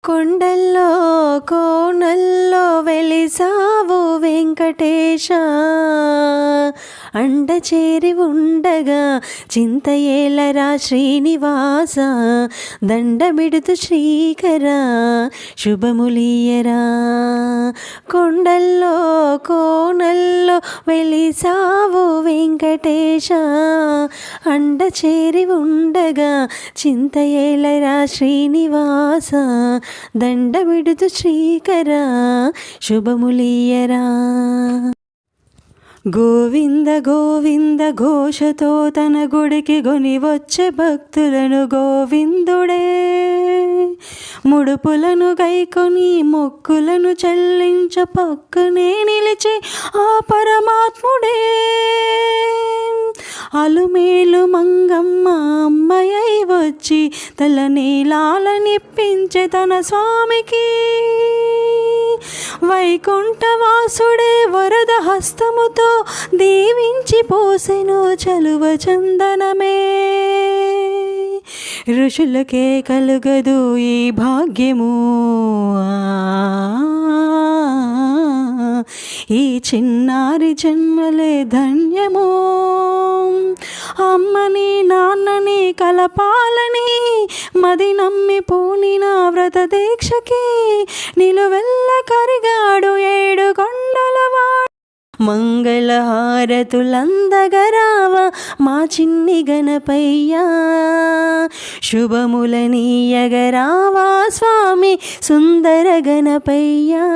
కొండల్లో కోనల్లో వెలిసావు వెంకటేశ, అండ చేరి ఉండగా చింత ఏలరా శ్రీనివాస, దండమిడుతు శ్రీకర శుభములియరా. కొండల్లో కోనల్లో వెలిసావు వెంకటేశ, అండ చేరి ఉండగా చింత ఏలరా శ్రీనివాస, దండమిడుతు శ్రీకర శుభములియరా. గోవింద గోవింద ఘోషతో తన గుడికి గొని వచ్చే భక్తులను గోవిందుడే ముడుపులను గైకొని మొక్కులను చెల్లించ పక్కనే నిలిచి ఆ పరమాత్ముడే. అలుమేలు మంగమ్మ అమ్మయ్యై వచ్చి తల నీలాలనిప్పించే తన స్వామికి, వైకుంఠవాసుడే వరద హస్తముతో దీవించి పోసెను చలువ చందనమే. ఋషులకే కలుగదు ఈ భాగ్యము, ఈ చిన్నారి జన్మలే ధన్యము. అమ్మని నాన్నని కలపాలని మది నమ్మి పూనిన వ్రత దీక్షకి నిలువెల్ల కరిగాడు ఏడు కొండలవాడు. మంగళహారతులందగరావ మా చిన్ని గణపయ్యా, శుభములనీయగరావా స్వామి సుందర గణపయ్యా.